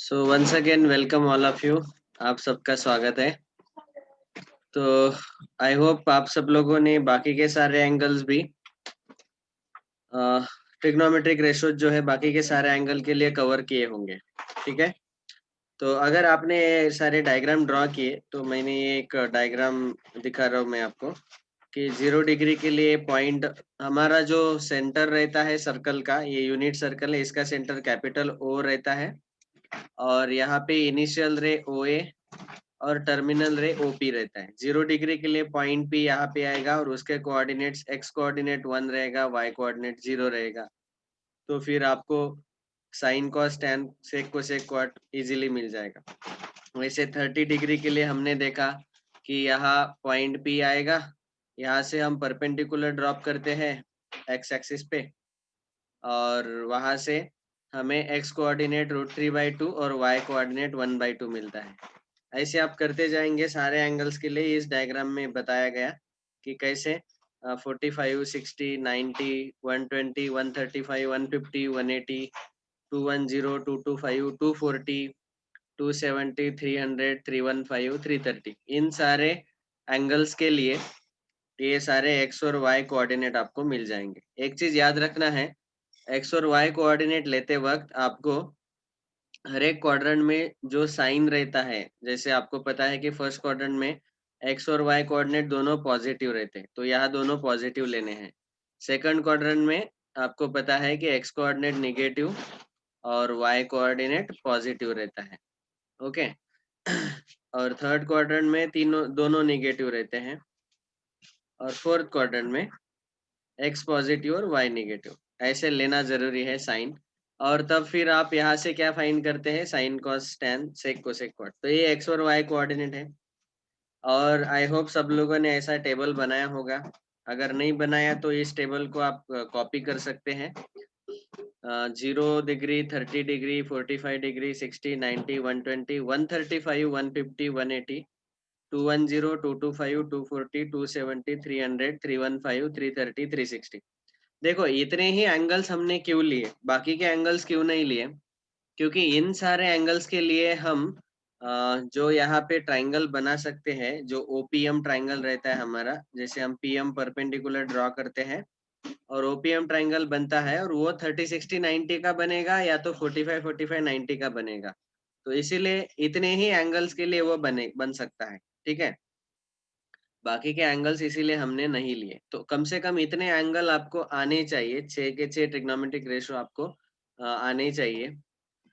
So once again welcome all of you. आप सबका स्वागत है। तो आई होप आप सब लोगों ने बाकी के सारे एंगल्स भी ट्रिग्नोमेट्रिक रेशो जो है बाकी के सारे एंगल के लिए कवर किए होंगे। ठीक है, तो अगर आपने सारे डायग्राम ड्रॉ किए तो मैंने ये एक डायग्राम दिखा रहा हूँ मैं आपको कि 0 डिग्री के लिए पॉइंट हमारा जो सेंटर रहता है सर्कल का, ये यूनिट सर्कल है, इसका सेंटर कैपिटल ओ रहता है और यहाँ पे इनिशियल रे ओ ए और टर्मिनल रे ओपी रहता है। 0 डिग्री के लिए पॉइंट पी यहाँ पे आएगा और उसके कोऑर्डिनेट्स एक्स कोऑर्डिनेट 1 रहेगा, वाई कोऑर्डिनेट 0 रहेगा। तो फिर आपको sine cos tan sec cosec cot easily मिल जाएगा। वैसे 30 डिग्री के लिए हमने देखा कि यहाँ पॉइंट पी आएगा, यहाँ से हम परपेंडिकुलर ड्रॉप करते हैं एक्स एक्सिस पे और वहां से हमें एक्स कोऑर्डिनेट √3/2 और वाई कोऑर्डिनेट 1/2 मिलता है। ऐसे आप करते जाएंगे सारे एंगल्स के लिए। इस डायग्राम में बताया गया कि कैसे 45, 60, 90, 120, 135, 150, 180, 210, 225, 240, 270, 300, 315, 330, इन सारे एंगल्स के लिए ये सारे एक्स और वाई कोऑर्डिनेट आपको मिल जाएंगे। एक चीज याद रखना है, एक्स और वाई कोऑर्डिनेट लेते वक्त आपको हर एक क्वाड्रेंट में जो साइन रहता है, जैसे आपको पता है कि फर्स्ट क्वाड्रेंट में एक्स और वाई कोऑर्डिनेट दोनों पॉजिटिव रहते हैं, तो यहाँ दोनों पॉजिटिव लेने हैं। सेकंड क्वाड्रेंट में आपको पता है कि एक्स कोऑर्डिनेट नेगेटिव और वाई कोऑर्डिनेट पॉजिटिव रहता है। ओके और थर्ड क्वाड्रेंट में तीनों दोनों नेगेटिव रहते हैं और फोर्थ क्वाड्रेंट में एक्स पॉजिटिव और वाई नेगेटिव। ऐसे लेना जरूरी है साइन। और तब फिर आप यहाँ से क्या फाइंड करते हैं, sine cos tan sec cosec क्वाड। तो ये एक्स और वाई कोऑर्डिनेट है और आई होप सब लोगों ने ऐसा टेबल बनाया होगा। अगर नहीं बनाया तो इस टेबल को आप कॉपी कर सकते हैं। 0 डिग्री, 30 डिग्री, 45 डिग्री, 60, 90, 120, 135, 150, 180, 210, 225, 240, 270, 300, 315, 330, 360। देखो इतने ही एंगल्स हमने क्यों लिए, बाकी के एंगल्स क्यों नहीं लिए? क्योंकि इन सारे एंगल्स के लिए हम जो यहाँ पे ट्राइंगल बना सकते हैं, जो ओपीएम ट्राइंगल रहता है हमारा, जैसे हम पीएम परपेंडिकुलर ड्रॉ करते हैं और ओपीएम ट्राइंगल बनता है और वो 30, 60, 90 का बनेगा या तो 45, 45, 90 का बनेगा। तो इसीलिए इतने ही एंगल्स के लिए वो बन सकता है। ठीक है, बाकी के एंगल्स इसीलिए हमने नहीं लिए। तो कम से कम इतने एंगल आपको आने चाहिए, 6 के 6 ट्रिग्नोमेट्रिक रेशो आपको आने चाहिए।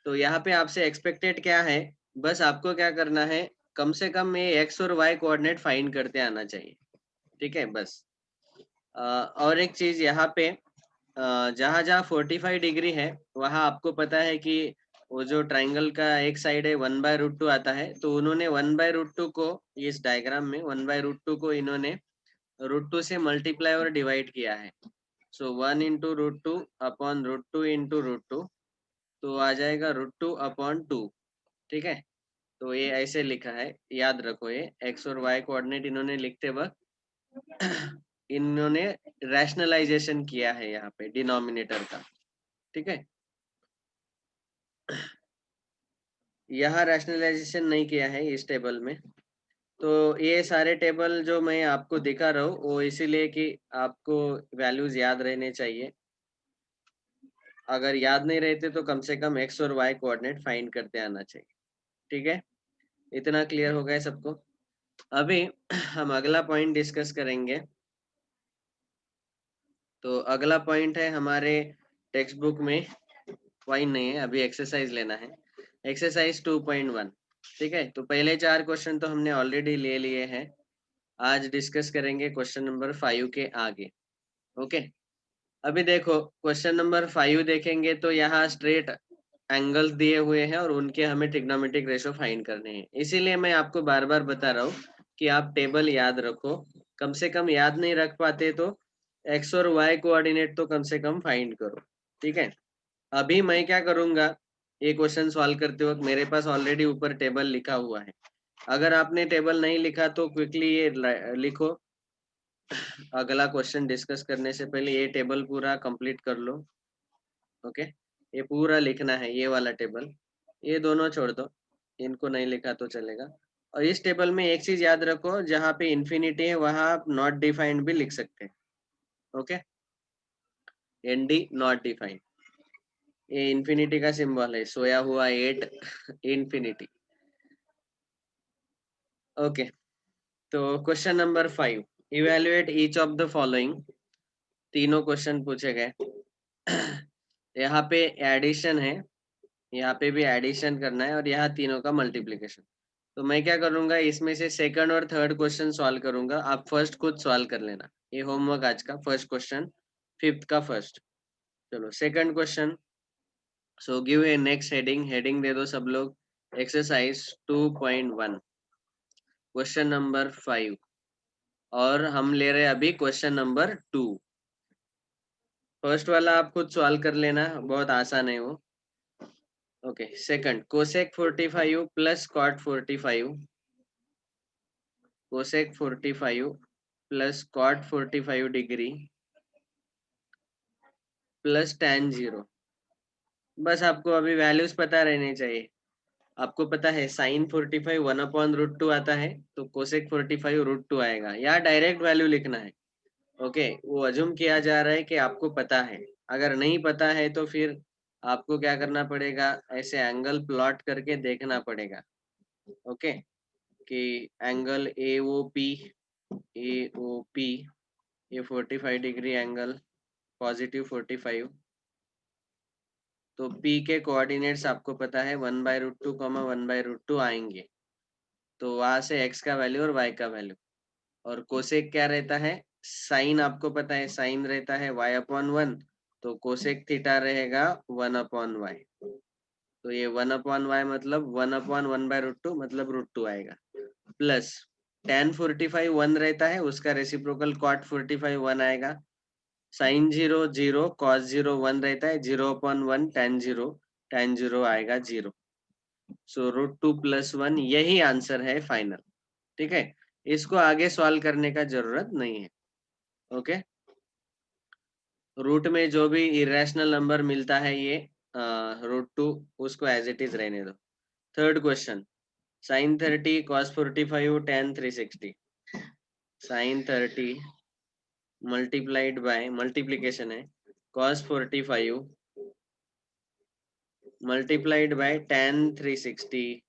तो यहाँ पे आपसे एक्सपेक्टेड क्या है, बस आपको क्या करना है, कम से कम ये एक्स और वाई कोऑर्डिनेट फाइंड करते आना चाहिए। ठीक है बस। और एक चीज यहाँ पे जहाँ जहाँ 45 डिग्री है वहाँ आपको पता है कि वो जो ट्राइंगल का एक साइड है 1/√2 आता है, तो उन्होंने 1/√2 को इस डायग्राम में 1/√2 को इन्होंने √2 से मल्टीप्लाई और डिवाइड किया है। सो 1 इंटू √2 अपॉन √2 इंटू √2, तो आ जाएगा √2/2। ठीक है, तो ये ऐसे लिखा है, याद रखो। ये एक्स और वाई कोऑर्डिनेट इन्होंने लिखते वक्त इन्होंने रैशनलाइजेशन किया है यहाँ पे डिनोमिनेटर का। ठीक है, यहाँ रैशनलाइजेशन नहीं किया है इस टेबल में। तो ये सारे टेबल जो मैं आपको दिखा रहा हूँ वो इसीलिए कि आपको वैल्यूज याद रहने चाहिए। अगर याद नहीं रहते तो कम से कम एक्स और वाई कोऑर्डिनेट फाइंड करते आना चाहिए। ठीक है, इतना क्लियर हो गया सबको? अभी हम अगला पॉइंट डिस्कस करेंगे। तो अगला पॉइंट है हमारे टेक्स्ट बुक में, पॉइंट नहीं है, अभी एक्सरसाइज लेना है, एक्सरसाइज 2.1। ठीक है, तो पहले 4 क्वेश्चन तो हमने ऑलरेडी ले लिए हैं। आज डिस्कस करेंगे क्वेश्चन नंबर 5 के आगे। ओके, अभी देखो क्वेश्चन नंबर 5 देखेंगे तो यहाँ स्ट्रेट एंगल्स दिए हुए हैं और उनके हमें ट्रिग्नोमेट्रिक रेशो फाइंड करने हैं। इसीलिए मैं आपको बार बार बता रहा हूँ कि आप टेबल याद रखो। कम से कम याद नहीं रख पाते तो एक्स और वाई कोऑर्डिनेट तो कम से कम फाइंड करो। ठीक है, अभी मैं क्या करूंगा, ये क्वेश्चन सॉल्व करते वक्त मेरे पास ऑलरेडी ऊपर टेबल लिखा हुआ है। अगर आपने टेबल नहीं लिखा तो क्विकली ये लिखो। अगला क्वेश्चन डिस्कस करने से पहले ये टेबल पूरा कंप्लीट कर लो। ओके, ये पूरा लिखना है, ये वाला टेबल। ये दोनों छोड़ दो, इनको नहीं लिखा तो चलेगा। और इस टेबल में एक चीज याद रखो, जहाँ पे इंफिनिटी है वहां आप नॉट डिफाइंड भी लिख सकते हैं। ओके, एनडी नॉट डिफाइंड, ये इंफिनिटी का सिंबल है, सोया हुआ 8 इंफिनिटी। ओके, तो question number 5, evaluate each of the following. तीनों क्वेश्चन पूछे गए। यहाँ पे एडिशन है, यहाँ पे भी एडिशन करना है, और यहाँ तीनों का मल्टीप्लिकेशन। तो मैं क्या करूंगा, इसमें से सेकंड और थर्ड क्वेश्चन सॉल्व करूंगा, आप फर्स्ट खुद सॉल्व कर लेना। ये होमवर्क आज का फर्स्ट क्वेश्चन, फिफ्थ का फर्स्ट। चलो second question. So give a next heading, heading दे दो सब लोग, एक्सरसाइज 2.1 क्वेश्चन नंबर 5, और हम ले रहे हैं अभी क्वेश्चन नंबर 2। फर्स्ट वाला आप खुद सॉल्व कर लेना, बहुत आसान है वो। Okay, second, cosec 45 plus cot 45, cosec 45 plus cot 45 degree plus tan 0। बस आपको अभी वैल्यूज पता रहने चाहिए। आपको पता है साइन 45 1/√2 आता है, तो कोसेक 45 √2 आएगा, या डायरेक्ट वैल्यू लिखना है। ओके, वो अज्यूम किया जा रहा है कि आपको पता है। अगर नहीं पता है तो फिर आपको क्या करना पड़ेगा, ऐसे एंगल प्लॉट करके देखना पड़ेगा। ओके, कि एंगल ए ओ पी ये 45 डिग्री एंगल, पॉजिटिव 45। तो P के कोऑर्डिनेट्स आपको पता है 1/√2, 1/√2 आएंगे। तो वहां से x का वैल्यू और y का वैल्यू, और कोसेक क्या रहता है, साइन आपको पता है, साइन रहता है y/1, तो कोसेक थीटा रहेगा 1/y। तो ये 1/y मतलब 1/1/√2 मतलब √2 आएगा, प्लस tan 45 1 रहता है, उसका रेसिप्रोकल cot 45 1 आएगा, साइन 0 0, cos 0 1 रहता है, 0/1 tan 0 आएगा 0। सो √2 + 1 यही आंसर है फाइनल। ठीक है, इसको आगे सॉल्व करने का जरूरत नहीं है। ओके, रूट में जो भी इरेशनल नंबर मिलता है ये √2, उसको एज इट इज रहने दो। Third question, sine 30 cos 45 tan 360, sine 30 multiplied by, multiplication है, cos 45 मल्टीप्लाइड बाय tan 360।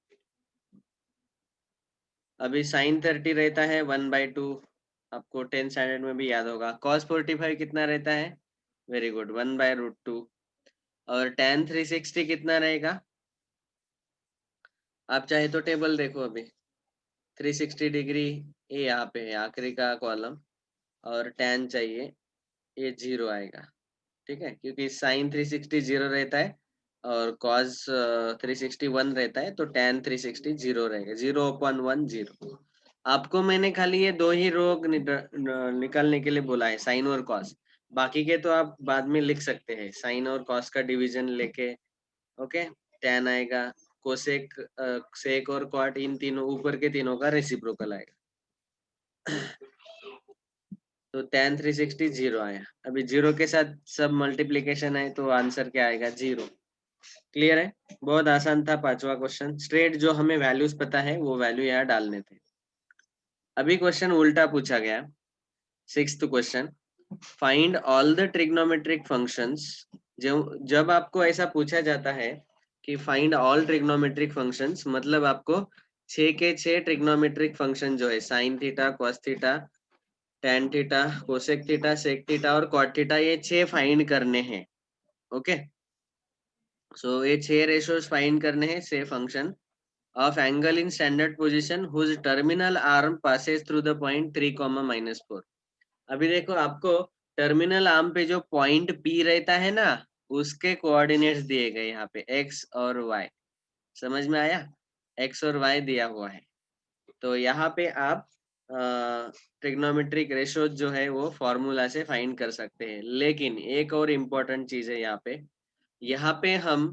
अभी साइन 30 रहता है 1/2, आपको 10 स्टैंडर्ड में भी याद होगा। cos 45 कितना रहता है, वेरी गुड, 1/√2। और tan 360 कितना रहेगा, आप चाहे तो टेबल देखो अभी, 360 डिग्री ये यहाँ पे है आखिरी का कॉलम, और tan चाहिए, ये 0 आएगा। ठीक है, क्योंकि साइन 360 0 रहता है, और cos 360 1 रहता है, तो tan 360 0 रहेगा, 0/1 0। आपको मैंने खाली ये दो ही रो निकालने के लिए बोला है, साइन और कॉस। बाकी के तो आप बाद में लिख सकते हैं, साइन और कॉस का डिवीजन लेके। ओके, tan आएगा, कोसेक सेक और कॉट, इन तीनों ऊपर के तीनों का रेसिप्रोकल आएगा। तो tan 360 0 आया। अभी 0 के साथ सब मल्टीप्लीकेशन है, तो आंसर क्या आएगा, 0। क्लियर है, बहुत आसान था पांचवा क्वेश्चन। स्ट्रेट जो हमें वैल्यूज पता है वो वैल्यू यहाँ डालने थे। अभी क्वेश्चन उल्टा पूछा गया, sixth question, find all the trigonometric functions. जब आपको ऐसा पूछा जाता है कि फाइंड ऑल ट्रिग्नोमेट्रिक फंक्शंस, मतलब आपको 6 के 6 ट्रिग्नोमेट्रिक फंक्शन जो है, sine theta, cos theta, tan theta, cosec theta, sec theta और कॉट थीटा, ये 6 फाइंड करने हैं। ओके, सो ये 6 रेशियोज फाइंड करने हैं, से function of angle in standard position whose terminal arm passes through the point 3, -4। अभी देखो, आपको टर्मिनल आर्म पे जो पॉइंट P रहता है ना, उसके कोऑर्डिनेट्स दिए गए यहाँ पे, x और y। समझ में आया, x और y दिया हुआ है। तो यहाँ पे आप ट्रिग्नोमेट्रिक रेशो जो है वो फॉर्मूला से फाइंड कर सकते हैं। लेकिन एक और इम्पोर्टेंट चीज है यहाँ पे हम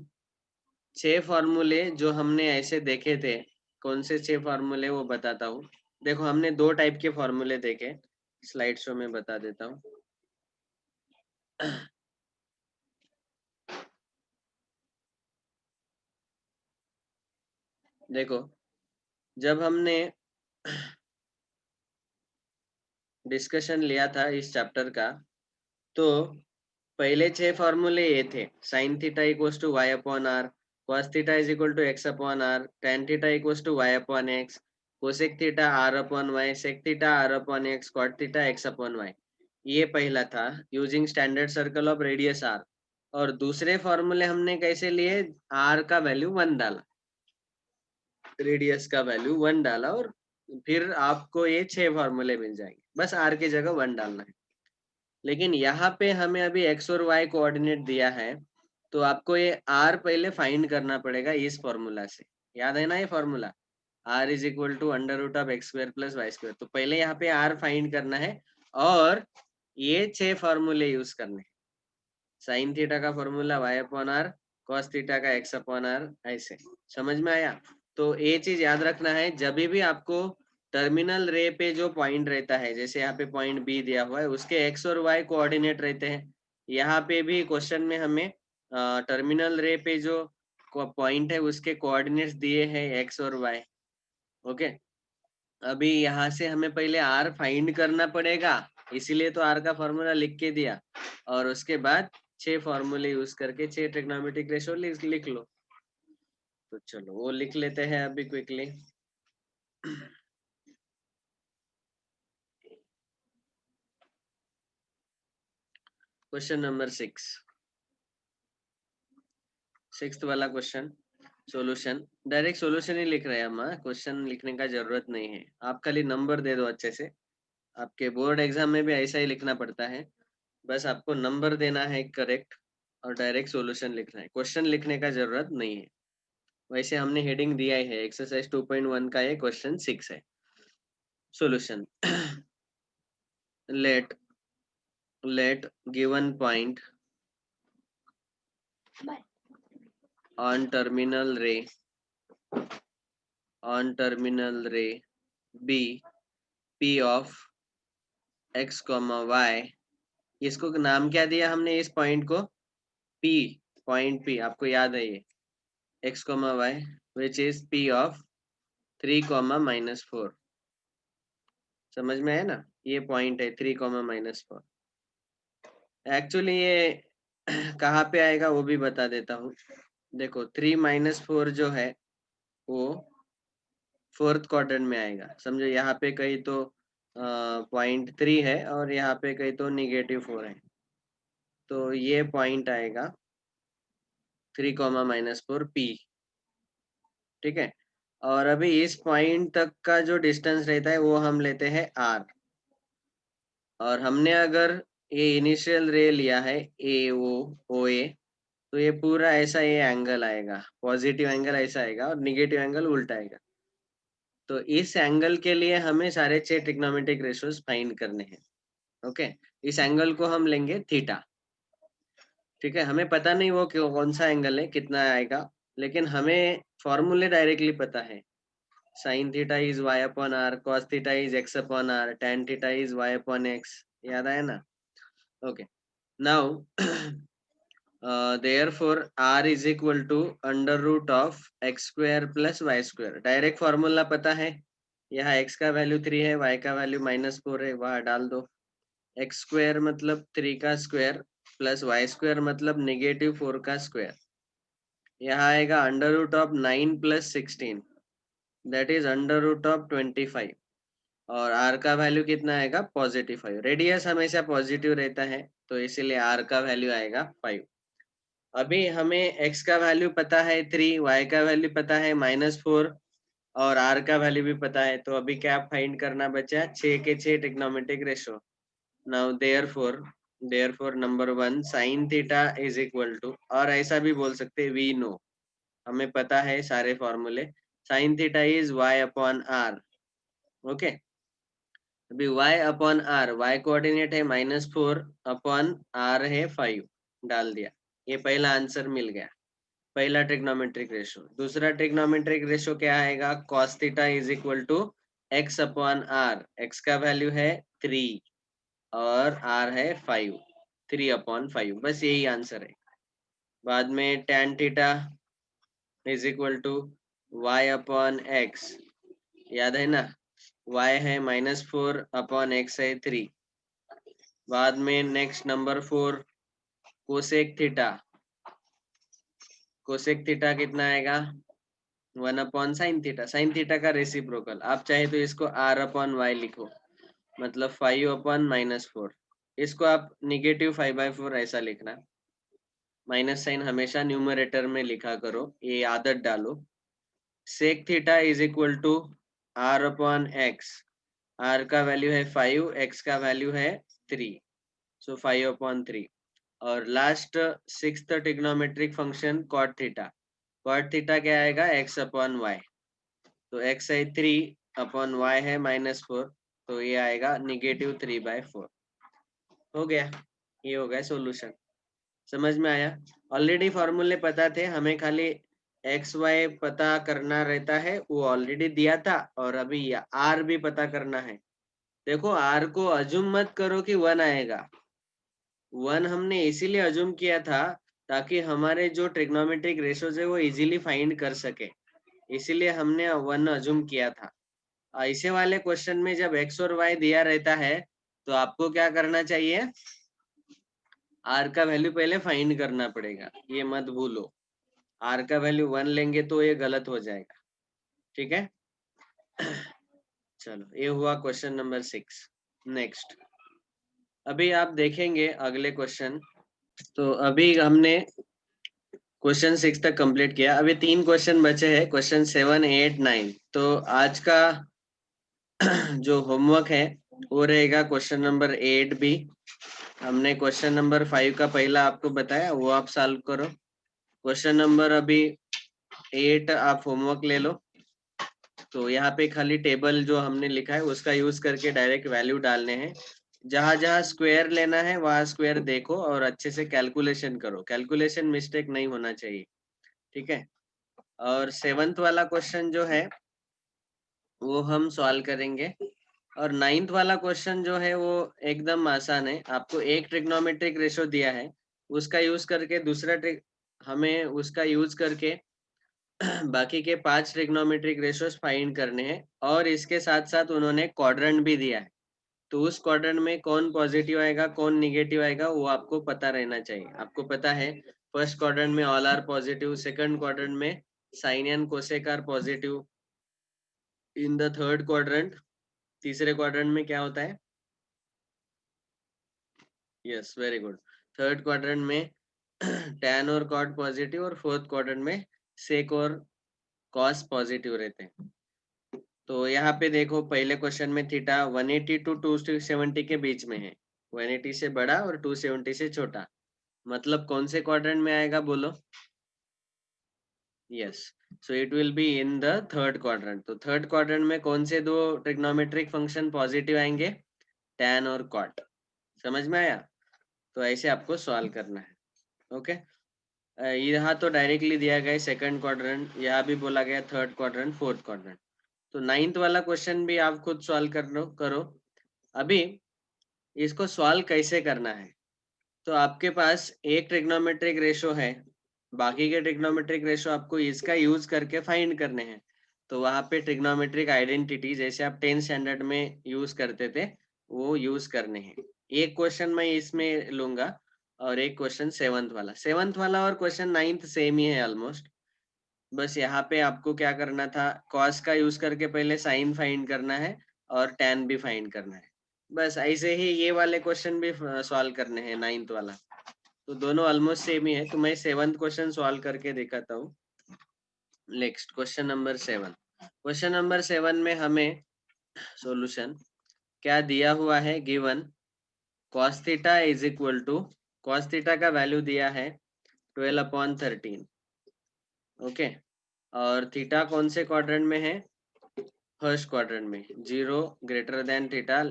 6 फॉर्मूले जो हमने ऐसे देखे थे, कौन से 6 फॉर्मूले वो बताता हूँ। देखो, हमने 2 टाइप के फॉर्मूले देखे, स्लाइड शो में बता देता हूँ। देखो, जब हमने डिस्कशन लिया था इस चैप्टर का, तो पहले 6 फॉर्मूले ये थे। Sine theta equals to y upon r, cos theta is equal to x upon r, tan theta equals to y upon x, cosec theta r upon y, sec theta r upon x, cot theta x upon y. ये पहला था using standard circle of radius r. और दूसरे फॉर्मूले हमने कैसे लिए? Are का वैल्यू 1 डाला, रेडियस का वैल्यू 1 डाला, और फिर आपको ये 6 फॉर्मूले मिल जाएंगे। बस आर की जगह 1 डालना है। लेकिन यहाँ पे हमें अभी एक्स और वाई कोऑर्डिनेट दिया है, तो आपको ये आर पहले फाइंड करना पड़ेगा इस फॉर्मूला से। याद है ना ये formula? R is equal to under root of x square plus y square. तो पहले यहाँ पे आर फाइंड करना है, और ये 6 फॉर्मूले यूज करने हैं। साइन थीटा का formula y upon r, cos theta का एक्स अपॉन आर, ऐसे। समझ में आया? तो ये चीज याद रखना है, जब भी आपको टर्मिनल रे पे जो पॉइंट रहता है, जैसे यहाँ पे पॉइंट बी दिया हुआ है, उसके एक्स और वाई कोऑर्डिनेट रहते हैं। यहाँ पे भी क्वेश्चन में हमें टर्मिनल रे पे जो पॉइंट है उसके कोऑर्डिनेट्स दिए हैं एक्स और वाई। ओके, अभी यहाँ से हमें पहले आर फाइंड करना पड़ेगा, इसीलिए तो आर का फॉर्मूला लिख के दिया। और उसके बाद 6 फॉर्मूले यूज करके 6 ट्रिग्नोमेट्रिक रेशो लिख लो। तो चलो वो लिख लेते हैं अभी क्विकली। क्वेश्चन नंबर 6 वाला क्वेश्चन, सॉल्यूशन। डायरेक्ट सॉल्यूशन ही लिख रहे हैं हम, क्वेश्चन लिखने का जरूरत नहीं है। आप खाली नंबर दे दो अच्छे से। आपके बोर्ड एग्जाम में भी ऐसा ही लिखना पड़ता है। बस आपको नंबर देना है करेक्ट, और डायरेक्ट सॉल्यूशन लिखना है। क्वेश्चन लिखने का जरूरत नहीं है। वैसे हमने हेडिंग दिया ही है, एक्सरसाइज 2.1 का ये क्वेश्चन 6 है। Solution. let given point on terminal ray be p of x comma y। इसको नाम क्या दिया हमने इस पॉइंट को? p, पॉइंट p, आपको याद है ये x comma y which is p of 3 comma minus 4। समझ में है ना? ये पॉइंट है 3 comma minus 4। एक्चुअली ये कहाँ पे आएगा वो भी बता देता हूँ। देखो 3 माइनस 4 जो है वो फोर्थ क्वाड्रेंट में आएगा। समझो यहाँ पे कहीं तो .3 है, और यहाँ पे कहीं तो -4 है। तो ये पॉइंट आएगा 3 कॉमा -4 P। ठीक है, और अभी इस पॉइंट तक का जो डिस्टेंस रहता है वो हम लेते हैं R। और हमने अगर ये इनिशियल रे लिया है OA, तो ये पूरा ऐसा ये एंगल आएगा, पॉजिटिव एंगल ऐसा आएगा और निगेटिव एंगल उल्टा आएगा। तो इस एंगल के लिए हमें सारे 6 ट्रिग्नोमेट्रिक रेशियोज फाइंड करने हैं। ओके, इस एंगल को हम लेंगे थीटा। ठीक है, हमें पता नहीं वो कौन सा एंगल है, कितना आएगा, लेकिन हमें फॉर्मूले डायरेक्टली पता है। Sine theta is y upon r, cos theta is x upon r, tan theta is y upon x. याद आया ना? Okay, now therefore r is equal to under root of x square plus y square. Direct formula पता है, यहाँ x का value 3 है, y का value -4 है, वहाँ डाल दो। एक्स स्क्वायर मतलब 3 का स्क्वायर, प्लस वाई स्क्वायर मतलब -4 का स्क्वायर। यहाँ आएगा under root of 9 plus 16, that is under root of 25। और r का वैल्यू कितना आएगा? +5। रेडियस हमेशा पॉजिटिव रहता है, तो इसीलिए r का वैल्यू आएगा 5। अभी हमें x का वैल्यू पता है 3, y का वैल्यू पता है -4, और r का वैल्यू भी पता है। तो अभी क्या फाइंड करना बचा? 6 के 6 trigonometric ratio. Now therefore number 1 sin theta is equal to, और ऐसा भी बोल सकते हैं we know, हमें पता है सारे फॉर्मूले। sin theta is y upon r। Okay, अभी y upon r, y coordinate है -4 अपॉन r है 5, डाल दिया। ये पहला आंसर मिल गया, पहला ट्रिग्नोमेट्रिक रेशो। दूसरा ट्रिग्नोमेट्रिक रेशो क्या आएगा? cos theta is equal to x upon r। x का वैल्यू है 3 और r है 5, 3/5। बस यही आंसर है। बाद में tan theta is equal to y upon x, याद है ना, y है -4 अपॉन x है 3। बाद में next number 4 cosec theta, cosec theta कितना आएगा 1 upon sine theta, sign theta का रेसिप्रोकल, आप चाहे तो इसको r अपॉन y लिखो, मतलब 5 अपॉन -4, इसको आप -5/4 ऐसा लिखना, माइनस साइन हमेशा न्यूमरेटर में लिखा करो, ये आदत डालो। Sec theta is equal to r upon x, r का वैल्यू है 5, x का वैल्यू है 3, सो 5 अपॉन 3। और last sixth trigonometric function cot theta, cot theta क्या आएगा x अपॉन y, तो x है 3 अपॉन y है -4, तो ये आएगा -3/4। हो गया, ये हो गया सॉल्यूशन। समझ में आया? ऑलरेडी फॉर्मूले पता थे, हमें खाली एक्स वाई पता करना रहता है, वो ऑलरेडी दिया था, और अभी आर भी पता करना है। देखो आर को अज्यूम मत करो कि 1 आएगा, 1 हमने इसीलिए अज्यूम किया था ताकि हमारे जो ट्रिग्नोमेट्रिक रेशोज है वो इजीली फाइंड कर सके, इसीलिए हमने 1 अज्यूम किया था। ऐसे वाले क्वेश्चन में जब एक्स और वाई दिया रहता है तो आपको क्या करना चाहिए, आर का वैल्यू पहले फाइंड करना पड़ेगा, ये मत भूलो। आर का वैल्यू 1 लेंगे तो ये गलत हो जाएगा, ठीक है। चलो ये हुआ क्वेश्चन नंबर 6। नेक्स्ट अभी आप देखेंगे अगले क्वेश्चन, तो अभी हमने क्वेश्चन 6 तक कंप्लीट किया, अभी 3 क्वेश्चन बचे हैं, क्वेश्चन 7, 8, 9। तो आज का जो होमवर्क है वो रहेगा क्वेश्चन नंबर 8 भी, हमने क्वेश्चन नंबर 5 का पहला आपको बताया, वो आप सॉल्व करो। क्वेश्चन नंबर अभी 8 आप होमवर्क ले लो, तो यहाँ पे खाली टेबल जो हमने लिखा है उसका यूज करके डायरेक्ट वैल्यू डालने हैं, जहां जहां स्क्वायर लेना है वहां स्क्वायर देखो और अच्छे से कैलकुलेशन करो, कैलकुलेशन मिस्टेक नहीं होना चाहिए, ठीक है। और 7th वाला क्वेश्चन जो है वो हम सॉल्व करेंगे, और 9th वाला क्वेश्चन जो है वो एकदम आसान है, आपको एक ट्रिग्नोमेट्रिक रेशो दिया है, उसका यूज करके दूसरा ट्रिक, हमें उसका यूज करके बाकी के 5 ट्रिग्नोमेट्रिक रेशोज फाइंड करने हैं, और इसके साथ साथ उन्होंने क्वाड्रेंट भी दिया है, तो उस क्वाड्रेंट में कौन पॉजिटिव आएगा कौन निगेटिव आएगा वो आपको पता रहना चाहिए। आपको पता है फर्स्ट क्वाड्रेंट में all are positive, second quadrant में sine and cosec are positive, in the third quadrant, तीसरे क्वाड्रेंट में क्या होता है, yes very good, third quadrant में टैन और कॉट पॉजिटिव, और फोर्थ क्वाड्रेंट में सेक और कॉस पॉजिटिव रहते हैं। तो यहाँ पे देखो पहले क्वेश्चन में थीटा 180 टू 270 के बीच में है, 180 से बड़ा और 270 से छोटा, मतलब कौन से क्वाड्रेंट में आएगा बोलो, yes, so it will be in the third quadrant. तो थर्ड क्वाड्रेंट में कौन से दो ट्रिग्नोमेट्रिक फंक्शन पॉजिटिव आएंगे, टैन और कॉट, समझ में आया? तो ऐसे आपको सॉल्व करना है, ओके। यहाँ तो डायरेक्टली दिया गया सेकंड क्वाड्रेंट, यहाँ भी बोला गया थर्ड क्वाड्रेंट फोर्थ क्वाड्रेंट। तो 9th वाला क्वेश्चन भी आप खुद सॉल्व करो। अभी इसको सॉल्व कैसे करना है, तो आपके पास एक ट्रिग्नोमेट्रिक रेशो है, बाकी के ट्रिग्नोमेट्रिक रेशो आपको इसका यूज करके फाइंड करने हैं, तो वहां पे ट्रिग्नोमेट्रिक आइडेंटिटी जैसे आप 10th स्टैंडर्ड में यूज करते थे वो यूज करने हैं। एक क्वेश्चन मैं इसमें लूंगा और एक क्वेश्चन 7th वाला और क्वेश्चन 9th सेम ही है ऑलमोस्ट, बस यहाँ पे आपको क्या करना था, कॉस का यूज करके पहले साइन फाइंड करना है और टैन भी फाइंड करना है, बस ऐसे ही ये वाले क्वेश्चन भी सॉल्व करने हैं 9th वाला। तो दोनों ऑलमोस्ट सेम ही है, तो मैं 7th क्वेश्चन सॉल्व करके दिखाता हूँ। Next question number 7, question number 7 में हमें सॉल्यूशन क्या दिया हुआ है, given cos theta is equal to, cos theta का वैल्यू दिया है 12/13, ओके। और थीटा कौन से क्वाड्रेंट में है, फर्स्ट क्वाड्रेंट में, 0 greater than theta,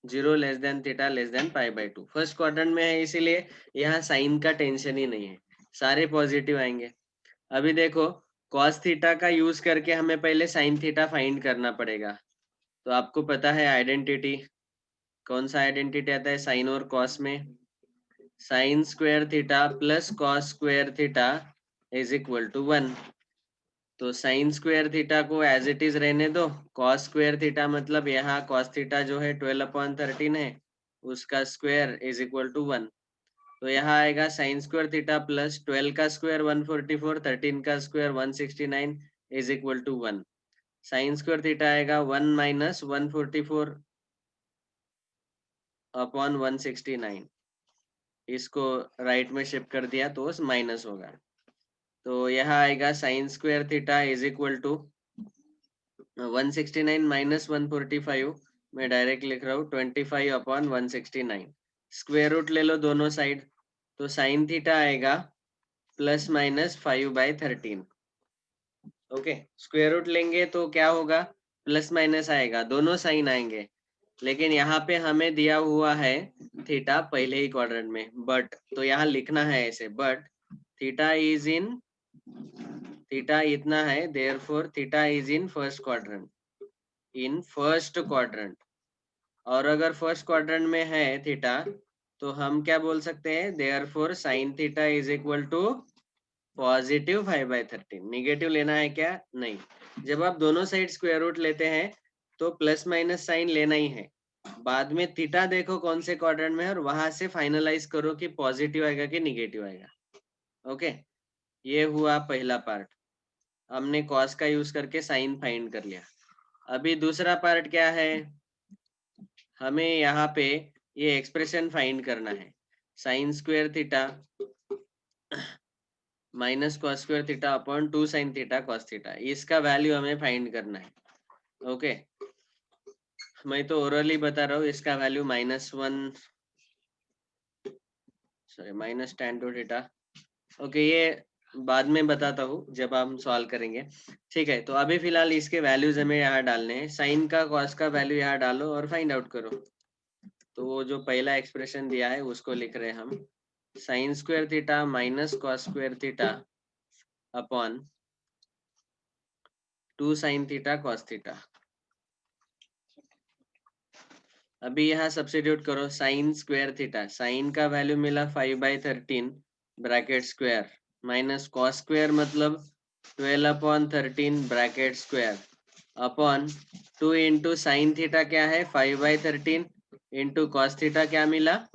0 less than theta less than π/2, first quadrant में है, इसीलिए यहाँ साइन का टेंशन ही नहीं है, सारे पॉजिटिव आएंगे। अभी देखो cos थीटा का यूज करके हमें पहले साइन थीटा फाइंड करना पड़ेगा, तो आपको पता है आइडेंटिटी, कौन सा आइडेंटिटी आता है साइन और कॉस में, sine square theta plus cos square theta is equal to 1, तो साइन स्क्वायर थीटा को एज इट इज रहने दो, कॉस स्क्वायर थीटा मतलब यहाँ कॉस थीटा जो है 12/13 है, उसका स्क्वायर इज इक्वल टू 1। तो यहाँ आएगा साइन स्क्वायर थीटा प्लस 12 का स्क्वायर 144, 13 का square 169 is equal to 1। Sine square theta आएगा 1 माइनस 144 अपॉन 169। इसको राइट में शिफ्ट कर दिया तो माइनस होगा। तो यहाँ आएगा sine square theta is equal to 169 minus 145, मैं डायरेक्ट लिख रहा हूँ 25 अपॉन 169। स्क्वायर रूट ले लो दोनों साइड, तो साइन थीटा आएगा plus minus 5/13। Okay, square root लेंगे तो क्या होगा, प्लस माइनस आएगा, दोनों साइन आएंगे। लेकिन यहाँ पे हमें दिया हुआ है थीटा पहले ही क्वाड्रेंट में, बट तो यहाँ लिखना है ऐसे, but theta is in, theta इतना है, therefore theta is in first quadrant, in first quadrant. और अगर फर्स्ट क्वाड्रेंट में है थीटा तो हम क्या बोल सकते हैं, therefore sine theta is equal to positive 5/13। Negative लेना है क्या, नहीं। जब आप दोनों साइड स्क्वायर रूट लेते हैं तो प्लस माइनस साइन लेना ही है। बाद में थीटा देखो कौन से क्वाड्रेंट में है और वहां से फाइनलाइज करो कि पॉजिटिव आएगा कि निगेटिव आएगा। ओके, ये हुआ पहला पार्ट, हमने कॉस का यूज करके साइन फाइंड कर लिया। अभी दूसरा पार्ट क्या है, हमें यहाँ पे ये एक्सप्रेशन फाइंड करना है, sign square theta minus cos square theta upon 2 sign theta cos theta, इसका वैल्यू हमें फाइंड करना है। ओके, मैं तो ओरली बता रहा हूँ, इसका value minus tan 2 theta. Okay, ये बाद में बताता हूँ जब हम सॉल्व करेंगे। ठीक है, तो अभी फिलहाल इसके वैल्यूज हमें यहाँ डालने हैं, साइन का कॉस का वैल्यू यहाँ डालो और फाइंड आउट करो। तो वो जो पहला एक्सप्रेशन दिया है उसको लिख रहे हैं हम, sign square theta minus cos square theta upon 2 sign theta cos theta. अभी यहाँ सब्स्टिट्यूट करो, साइन स्क्वायर थीटा, साइन का वैल्यू मिला 5/13 bracket square, minus cos square मतलब 12/13 bracket square upon 2 into sine theta क्या है 5/13 इंटू कॉस थीटा क्या मिला,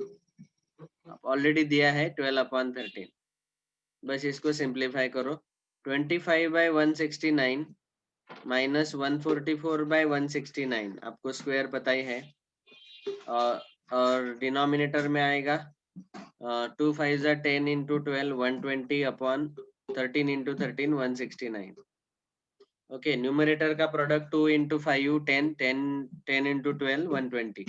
ऑलरेडी दिया है 12/13। बस इसको सिंप्लीफाई करो, 25/169 माइनस 144/169, आपको स्क्वायर पता ही है। और डिनोमिनेटर में आएगा 2 5 10 into 12 120 upon 13 into 13 169। Okay, numerator का प्रोडक्ट 2 इंटू 5 10 10 10 इंटू 12 120।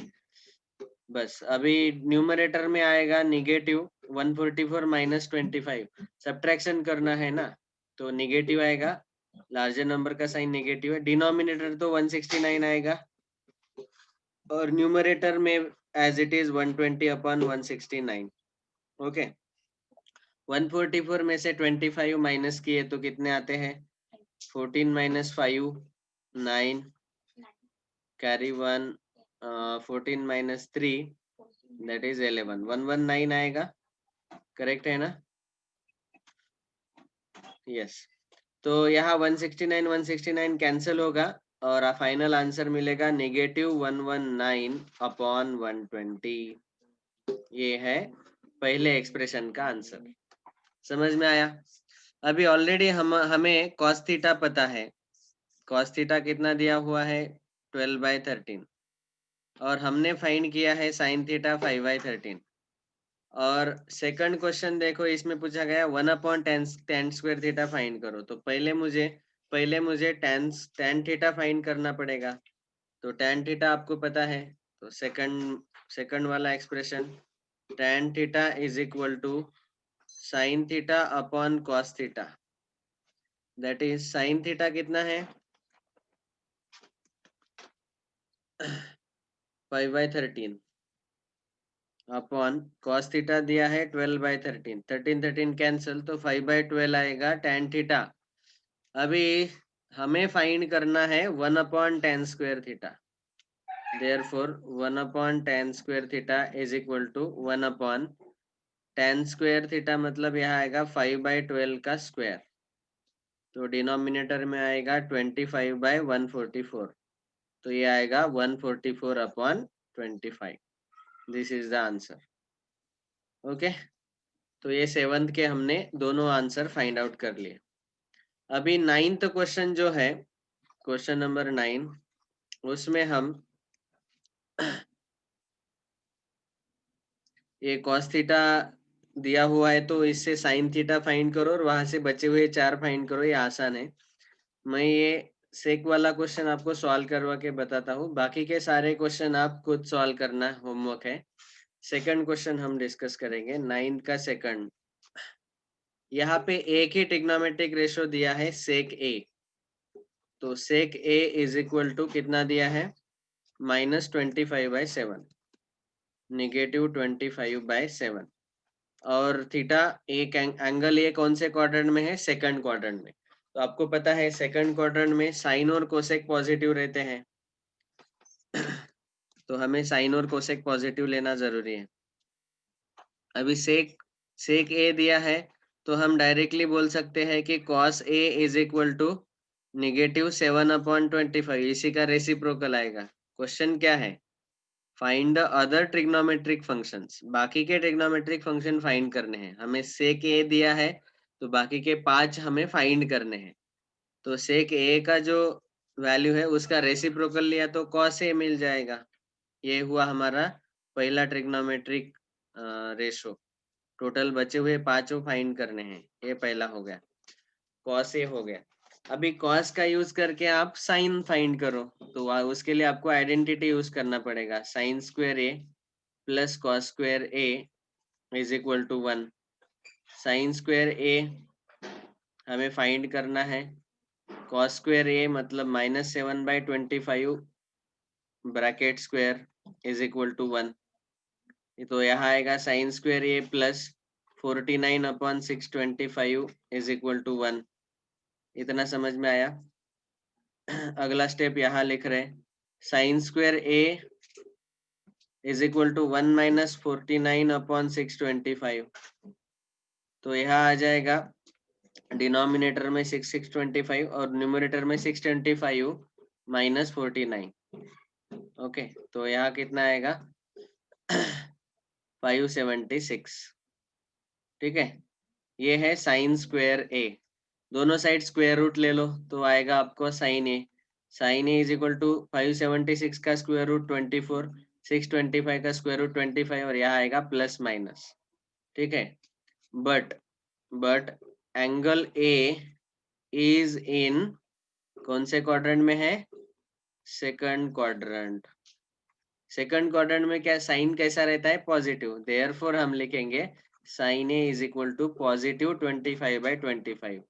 बस अभी न्यूमरेटर में आएगा निगेटिव 144 माइनस 25, सब्ट्रैक्शन करना है ना, तो निगेटिव आएगा, लार्जर नंबर का साइन निगेटिव है। डिनोमिनेटर तो 169 आएगा और न्यूमरेटर में as it is 120 upon 169। Okay, 144 में से 25 माइनस किए तो कितने आते हैं, 14 minus 5 9, carry 1, 14 minus 3 that is 11, 119 आएगा, करेक्ट है ना, यस। तो यहाँ 169 कैंसिल होगा और फाइनल आंसर मिलेगा नेगेटिव 119 अपॉन 120। ये है पहले एक्सप्रेशन का आंसर, समझ में आया। अभी ऑलरेडी हमें cos थीटा पता है, cos थीटा कितना दिया हुआ है 12/13, और हमने फाइंड किया है साइन थीटा 5/13। और सेकंड क्वेश्चन देखो, इसमें पूछा गया 1/tan स्क्वायर थीटा फाइंड करो, तो पहले मुझे tan थीटा फाइंड करना पड़ेगा। तो tan थीटा आपको पता है, तो सेकंड वाला expression tan theta is equal to sine theta upon cos theta, that is sine theta कितना है 5/13 अपॉन कॉस थीटा दिया है 12/13, 13 कैंसिल तो 5/12 आएगा tan थीटा। अभी हमें फाइंड करना है 1/tan square theta, therefore 1/tan square theta is equal to 1/tan square theta मतलब यहाँ आएगा 5/12 का स्क्वायर। तो डिनोमिनेटर में आएगा 25/144, तो ये आएगा 144/25। This is the answer. Okay, तो ये 7th के हमने दोनों आंसर फाइंड आउट कर लिए। अभी 9th क्वेश्चन जो है, क्वेश्चन नंबर 9, उसमें हम ये cos थीटा दिया हुआ है तो इससे sin थीटा फाइंड करो और वहां से बचे हुए 4 फाइंड करो, ये आसान है। मैं ये सेक वाला क्वेश्चन आपको सॉल्व करवा के बताता हूँ, बाकी के सारे क्वेश्चन आप खुद सॉल्व करना, होमवर्क है। सेकंड क्वेश्चन हम डिस्कस करेंगे, 9th का सेकंड। यहाँ पे एक ही ट्रिग्नोमेट्रिक रेशियो दिया है सेक ए, तो सेक ए इज इक्वल टू कितना दिया है, -25/7, -25/7। और थीटा एक एंगल ये कौन से क्वाड्रेंट में है, सेकंड क्वाड्रेंट में। तो आपको पता है सेकंड क्वाड्रेंट में साइन और कोसेक पॉजिटिव रहते हैं, तो हमें साइन और कोसेक पॉजिटिव लेना जरूरी है। अभी सेक ए दिया है, तो हम डायरेक्टली बोल सकते हैं कि cos A is equal to -7/25, इसी का रेसिप्रोकल आएगा। क्वेश्चन क्या है, find the other trigonometric functions, बाकी के ट्रिग्नोमेट्रिक फंक्शन फाइंड करने हैं हमें। सेक ए दिया है तो बाकी के 5 हमें फाइंड करने हैं। तो सेक ए का जो वैल्यू है उसका रेसिप्रोकल लिया तो cos ए मिल जाएगा। ये हुआ हमारा पहला ट्रिग्नोमेट्रिक रेशो। टोटल बचे हुए 5 फाइंड करने हैं, ये पहला हो गया, cos ए हो गया। अभी cos का यूज करके आप साइन फाइंड करो, तो उसके लिए आपको आइडेंटिटी यूज करना पड़ेगा, sine square A plus cos square A is equal to 1। Sine square A हमें फाइंड करना है, कॉस स्क्वायर ए मतलब -7/25 bracket square is equal to 1। तो यहाँ आएगा sine square A plus 49/625 is equal to 1। इतना समझ में आया। अगला स्टेप यहाँ लिख रहे हैं, sine square A is equal to 1 - 49/625। तो यहाँ आ जाएगा डिनोमिनेटर में 625 और न्यूमरेटर में 625 - 49। ओके, तो यहाँ कितना आएगा 576। ठीक है, ये है साइन स्क्वायर ए। दोनों साइड स्क्वायर रूट ले लो तो आएगा आपको sine A. Sine A is equal to 576 का स्क्वायर रूट 24, 625 का स्क्वायर रूट 25 और यहाँ आएगा प्लस माइनस। ठीक है, but angle A is in कौन से क्वाड्रेंट में है, सेकंड क्वाड्रेंट। सेकंड क्वाड्रेंट में क्या साइन कैसा रहता है, पॉजिटिव, देयरफॉर हम लिखेंगे sine A is equal to +25/25।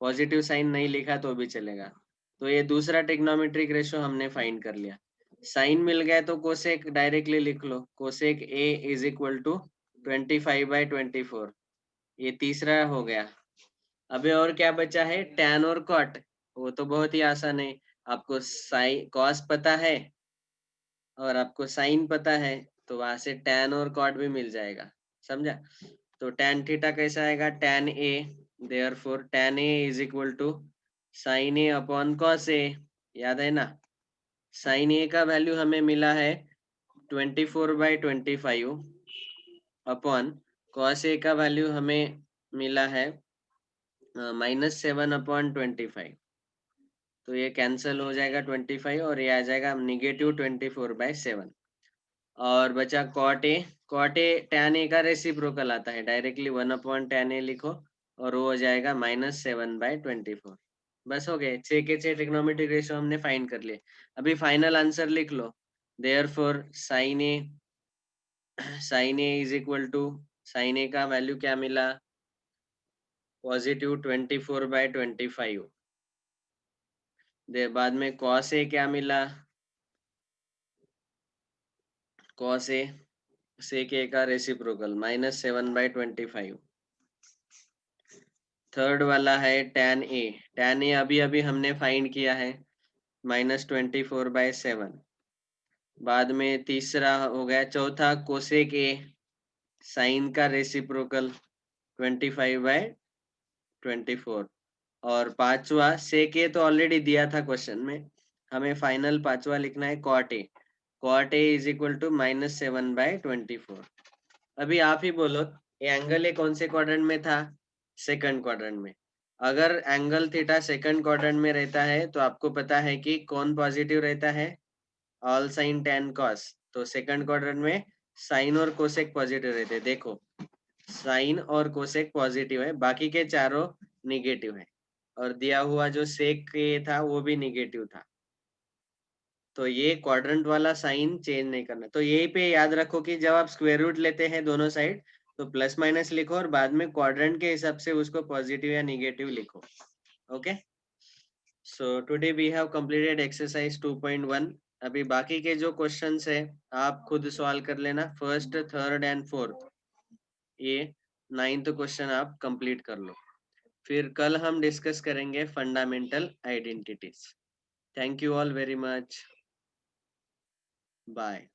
Positive sign नहीं लिखा तो भी चलेगा। तो ये दूसरा ट्रिग्नोमेट्रिक रेशियो हमने फाइंड कर लिया। साइन मिल गया तो कोसेक डायरेक्टली लिख लो, cosec A is equal to 25/24। ये तीसरा हो गया। अभी और क्या बचा है, टैन और कॉट। वो तो बहुत ही आसान है, आपको साइन कॉस पता है और आपको साइन पता है, तो वहां से टैन और कॉट भी मिल जाएगा, समझा। तो टैन थीटा कैसा आएगा, tan A, therefore tan A is equal to sine A upon cos A. याद है ना, साइन ए का वैल्यू हमें मिला है 24/25 अपॉन कॉस ए का वैल्यू हमें मिला है -7/25। तो ये कैंसिल हो जाएगा 25 और ये आ जाएगा -24/7। और बचा cot A. Cot A tan A का रेसिप्रोकल आता है, डायरेक्टली 1/tan ए लिखो और वो हो जाएगा -7/24। बस हो गए, 6 के 6 ट्रिग्नोमेट्रिक रेशियो हमने फाइंड कर लिए। अभी फाइनल आंसर लिख लो, therefore sine A is equal to, sine A का वैल्यू क्या मिला, +24/25। बाद में कॉस ए क्या मिला, कॉस ए सेक ए का रेसिप्रोकल -7/25। थर्ड वाला है टैन ए। टैन ए अभी अभी हमने फाइंड किया है, -24/7। बाद में तीसरा हो गया, चौथा कोसेक ए, साइन का रेसिप्रोकल 25/24। और पांचवा सेक ए तो ऑलरेडी दिया था क्वेश्चन में, हमें फाइनल पांचवा लिखना है cot A. Cot A is equal to -7/24। अभी आप ही बोलो, ये एंगल ए कौन से क्वाड्रेंट में था? सेकंड क्वाड्रेंट में। अगर एंगल थीटा सेकंड क्वाड्रेंट में रहता है तो आपको पता है कि कौन पॉजिटिव रहता है? All sine tan cos. तो सेकंड क्वाड्रेंट में साइन और कोसेक पॉजिटिव रहते हैं। देखो, साइन और कोसेक पॉजिटिव है, बाकी के चारों निगेटिव है, और दिया हुआ जो सेक ये था वो भी निगेटिव था। तो ये क्वाड्रेंट वाला साइन चेंज नहीं करना। तो यही पे याद रखो कि जब आप स्क्वायर रूट लेते हैं दोनों साइड, तो प्लस माइनस लिखो और बाद में क्वाड्रेंट के हिसाब से उसको पॉजिटिव या निगेटिव लिखो। Okay, so today we have completed exercise 2.1। अभी बाकी के जो क्वेश्चंस है आप खुद सॉल्व कर लेना, फर्स्ट, थर्ड एंड फोर्थ। ये 9th क्वेश्चन आप कंप्लीट कर लो, फिर कल हम डिस्कस करेंगे fundamental identities. Thank you all very much, bye.